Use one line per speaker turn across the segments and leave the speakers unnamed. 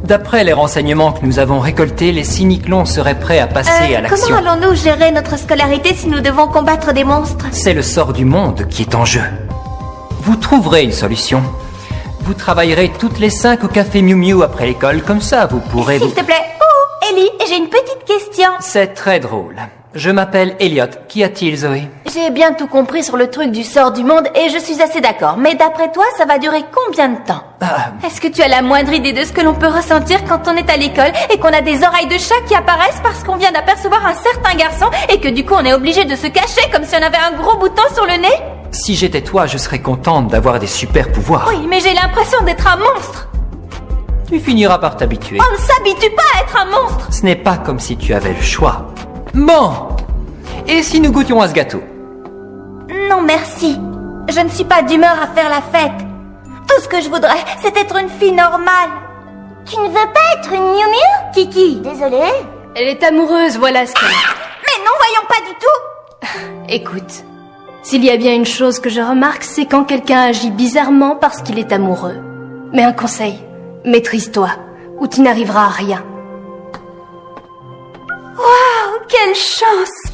D'après les renseignements que nous avons récoltés, les cyniclons seraient prêts à passer à l'action.
Comment allons-nous gérer notre scolarité si nous devons combattre des monstres?
C'est le sort du monde qui est en jeu. Vous trouverez une solution. Vous travaillerez toutes les 5 au café Miu Miu après l'école, comme ça vous pourrez...
S'il te plaît. Oh, Ellie, j'ai une petite question.
C'est très drôle. Je m'appelle Elliot. Qu'y a-t-il, Zoé?
J'ai bien tout compris sur le truc du sort du monde et je suis assez d'accord. Mais d'après toi, ça va durer combien de temps? Est-ce que tu as la moindre idée de ce que l'on peut ressentir quand on est à l'école et qu'on a des oreilles de chat qui apparaissent parce qu'on vient d'apercevoir un certain garçon et que du coup on est obligé de se cacher comme si on avait un gros bouton sur le nez?
Si j'étais toi, je serais contente d'avoir des super pouvoirs.
Oui, mais j'ai l'impression d'être un monstre.
Tu finiras par t'habituer.
On ne s'habitue pas à être un monstre.
Ce n'est pas comme si tu avais le choix. Bon. Et si nous goûtions à ce gâteau?
Non, merci. Je ne suis pas d'humeur à faire la fête. Tout ce que je voudrais, c'est être une fille normale.
Tu ne veux pas être une Miu Miu?
Kiki.
Désolée.
Elle est amoureuse, voilà ce qu'elle est.
Mais non, voyons pas du tout.
Écoute, s'il y a bien une chose que je remarque, c'est quand quelqu'un agit bizarrement parce qu'il est amoureux. Mais un conseil, maîtrise-toi, ou tu n'arriveras à rien.
Waouh, quelle chance!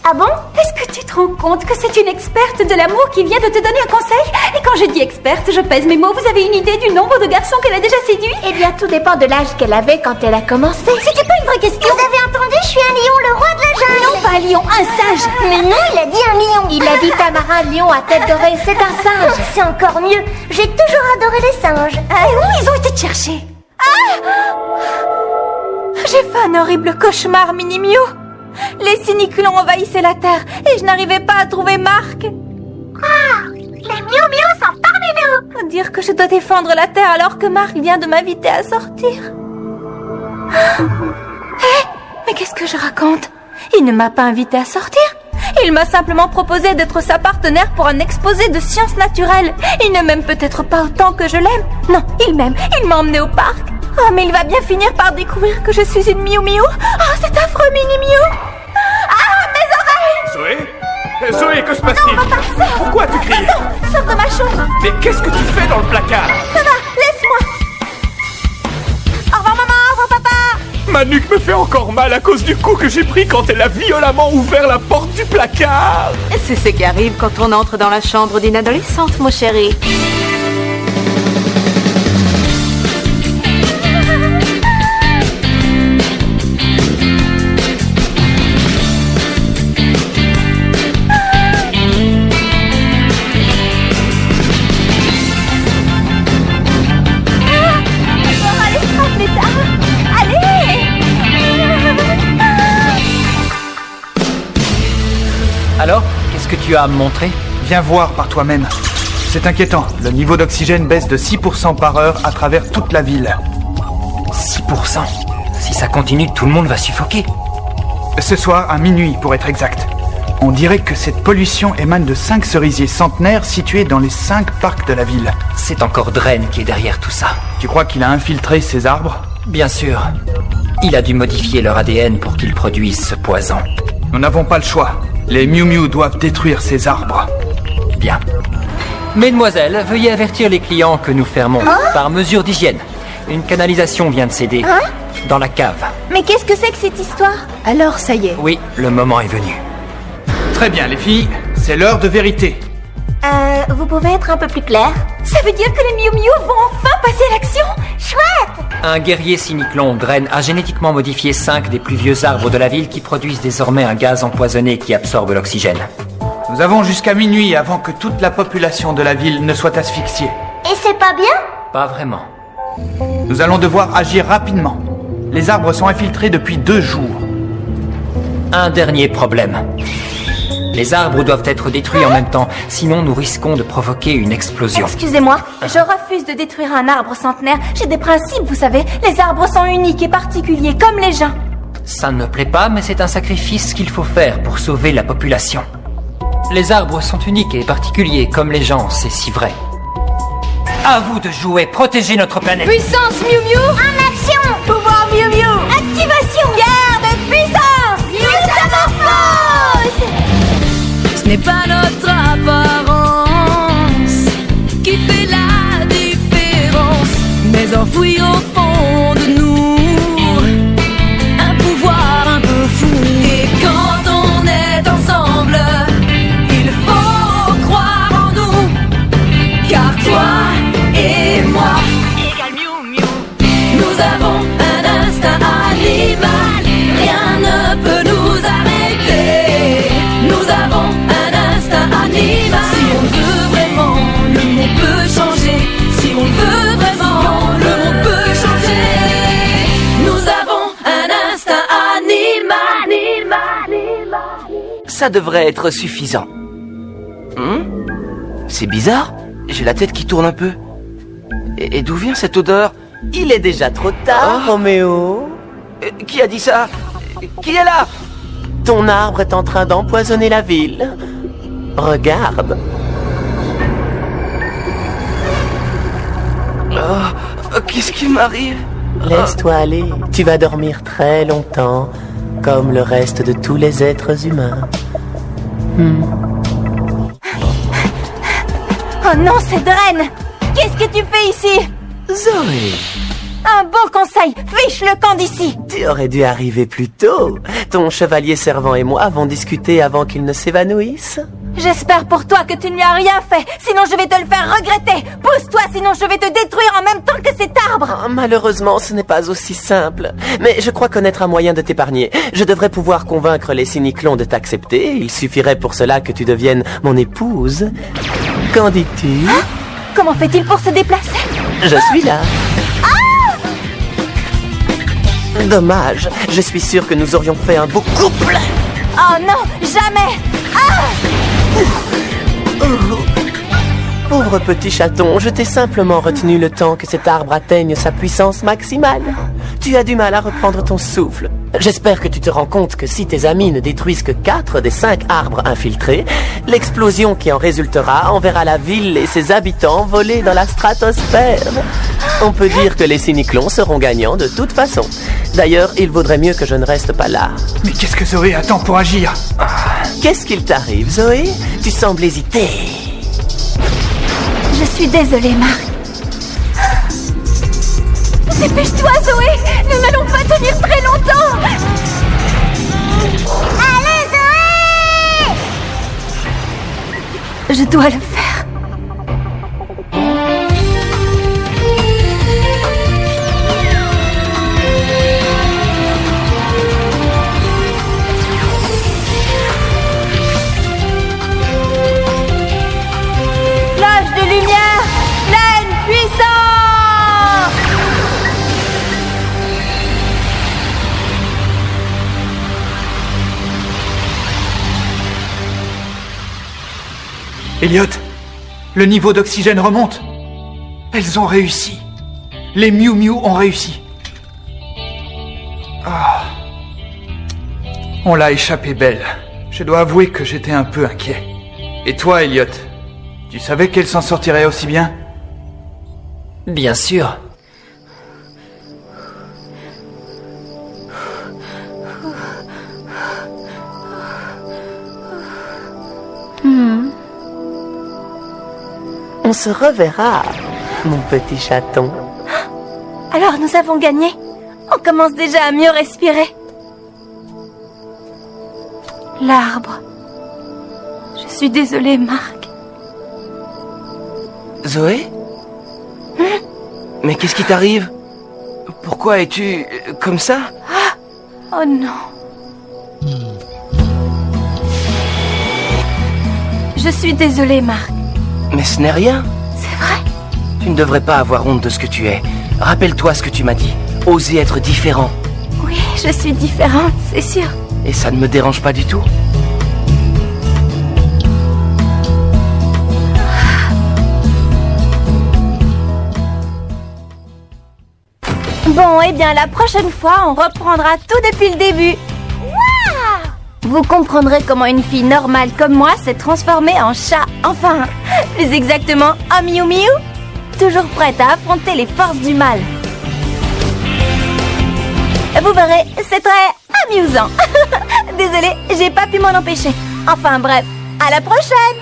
Ah bon?
Est-ce que tu te rends compte que c'est une experte de l'amour qui vient de te donner un conseil? Et quand je dis experte, je pèse mes mots. Vous avez une idée du nombre de garçons qu'elle a déjà séduits?
Eh bien, tout dépend de l'âge qu'elle avait quand elle a commencé.
C'était pas une vraie question.
Vous avez entendu? Je suis un lion, le roi de la jungle.
Non, pas un lion, un sage.
Mais non, il a dit un lion. Il a dit Tamara, lion à tête dorée. C'est un singe. C'est encore mieux. J'ai toujours adoré les singes.
Et où ils ont été te chercher? J'ai fait un horrible cauchemar, Mini Miu. Les cyniclons envahissaient la Terre et je n'arrivais pas à trouver Marc.
Les Miu Miu sont parmi nous.
Faut dire que je dois défendre la Terre alors que Marc vient de m'inviter à sortir. Mais qu'est-ce que je raconte? Il ne m'a pas invité à sortir. Il m'a simplement proposé d'être sa partenaire pour un exposé de sciences naturelles. Il ne m'aime peut-être pas autant que je l'aime. Non, il m'aime. Il m'a emmené au parc. Oh, mais il va bien finir par découvrir que je suis une Miu Miu. Oh, c'est affreux, Mini Miu. Ah, mes oreilles!
Zoé? Zoé, que se passe-t-il?
Non, pas ça.
Pourquoi tu cries?
Attends, sors de ma chambre.
Mais qu'est-ce que tu fais dans le placard?
Ça va, laisse-moi. Au revoir, maman. Au revoir, papa.
Ma nuque me fait encore mal à cause du coup que j'ai pris quand elle a violemment ouvert la porte du placard.
C'est ce qui arrive quand on entre dans la chambre d'une adolescente, mon chéri.
Alors, qu'est-ce que tu as à me montrer?
Viens voir par toi-même. C'est inquiétant. Le niveau d'oxygène baisse de 6% par heure à travers toute la ville.
6%? Si ça continue, tout le monde va suffoquer.
Ce soir, à minuit pour être exact. On dirait que cette pollution émane de 5 cerisiers centenaires situés dans les 5 parcs de la ville.
C'est encore Dren qui est derrière tout ça.
Tu crois qu'il a infiltré ces arbres?
Bien sûr. Il a dû modifier leur ADN pour qu'ils produisent ce poison.
Nous n'avons pas le choix. Les Miu Miu doivent détruire ces arbres.
Bien. Mesdemoiselles, veuillez avertir les clients que nous fermons par mesure d'hygiène. Une canalisation vient de céder. Dans la cave.
Mais qu'est-ce que c'est que cette histoire?
Alors, ça y est.
Oui, le moment est venu.
Très bien, les filles. C'est l'heure de vérité.
Vous pouvez être un peu plus clair?
Ça veut dire que les Miu Miu vont enfin passer à l'action?
Chouette!
Un guerrier cyniclon, Dren, a génétiquement modifié 5 des plus vieux arbres de la ville qui produisent désormais un gaz empoisonné qui absorbe l'oxygène.
Nous avons jusqu'à minuit avant que toute la population de la ville ne soit asphyxiée.
Et c'est pas bien?
Pas vraiment.
Nous allons devoir agir rapidement. Les arbres sont infiltrés depuis 2 jours.
Un dernier problème. Les arbres doivent être détruits en même temps, sinon nous risquons de provoquer une explosion.
Excusez-moi, je refuse de détruire un arbre centenaire. J'ai des principes, vous savez. Les arbres sont uniques et particuliers, comme les gens.
Ça ne me plaît pas, mais c'est un sacrifice qu'il faut faire pour sauver la population. Les arbres sont uniques et particuliers, comme les gens, c'est si vrai. À vous de jouer, protégez notre planète.
Puissance Miu Miu!
En action!
Pouvoir Miu Miu. Activation. Guerre de puissance. Métamorphose.
Ce n'est pas notre apparence qui fait la différence, mais enfoui au fond de avons un instinct animal, rien ne peut nous arrêter. Nous avons un instinct animal. Si on veut vraiment, le monde peut changer. Si on veut vraiment, le monde peut changer. Nous avons un instinct animal.
Ça devrait être suffisant. C'est bizarre, j'ai la tête qui tourne un peu. Et d'où vient cette odeur?
Il est déjà trop tard, Roméo.
Qui a dit ça? Qui est là?
Ton arbre est en train d'empoisonner la ville. Regarde.
Qu'est-ce qui m'arrive?
Laisse-toi aller. Tu vas dormir très longtemps, comme le reste de tous les êtres humains.
Oh non, Cédrène! Qu'est-ce que tu fais ici?
Zoé,
Un bon conseil, fiche le camp d'ici!
tu aurais dû arriver plus tôt. Ton chevalier servant et moi avons discuté avant qu'il ne s'évanouisse.
J'espère pour toi que tu ne lui as rien fait, sinon je vais te le faire regretter! Pousse-toi, sinon je vais te détruire en même temps que cet arbre!
Malheureusement, ce n'est pas aussi simple. Mais je crois connaître un moyen de t'épargner. Je devrais pouvoir convaincre les cyniclons de t'accepter. Il suffirait pour cela que tu deviennes mon épouse. Qu'en dis-tu?
Comment fait-il pour se déplacer?
Je suis là. Dommage, je suis sûr que nous aurions fait un beau couple.
Oh non, jamais!
Pauvre petit chaton, je t'ai simplement retenu le temps que cet arbre atteigne sa puissance maximale. Tu as du mal à reprendre ton souffle. J'espère que tu te rends compte que si tes amis ne détruisent que 4 des 5 arbres infiltrés, l'explosion qui en résultera enverra la ville et ses habitants voler dans la stratosphère. On peut dire que les cyniclons seront gagnants de toute façon. D'ailleurs, il vaudrait mieux que je ne reste pas là.
Mais qu'est-ce que Zoé attend pour agir?
Qu'est-ce qu'il t'arrive, Zoé? Tu sembles hésiter.
Je suis désolée, Marc. Dépêche-toi, Zoé! Nous n'allons pas tenir très longtemps!
Allez, Zoé!
Je dois le faire. Flash de lumière! Pleine puissance!
Elliot, le niveau d'oxygène remonte. Elles ont réussi. Les Miu Miu ont réussi. Ah. On l'a échappé belle. Je dois avouer que j'étais un peu inquiet. Et toi, Elliot, tu savais qu'elle s'en sortirait aussi bien?
Bien sûr.
On se reverra, mon petit chaton.
Alors nous avons gagné. On commence déjà à mieux respirer. L'arbre. Je suis désolée, Marc.
Zoé? Mais qu'est-ce qui t'arrive? Pourquoi es-tu comme ça?
Oh non. Je suis désolée, Marc.
Mais ce n'est rien.
C'est vrai?
Tu ne devrais pas avoir honte de ce que tu es. Rappelle-toi ce que tu m'as dit. Oser être différent.
Oui, je suis différente, c'est sûr.
Et ça ne me dérange pas du tout.
Bon, eh bien, la prochaine fois, on reprendra tout depuis le début. Waouh! Vous comprendrez comment une fille normale comme moi s'est transformée en chat. Enfin, plus exactement, en Miu Miu. Toujours prête à affronter les forces du mal. Vous verrez, c'est très amusant. Désolée, j'ai pas pu m'en empêcher. Enfin bref, à la prochaine!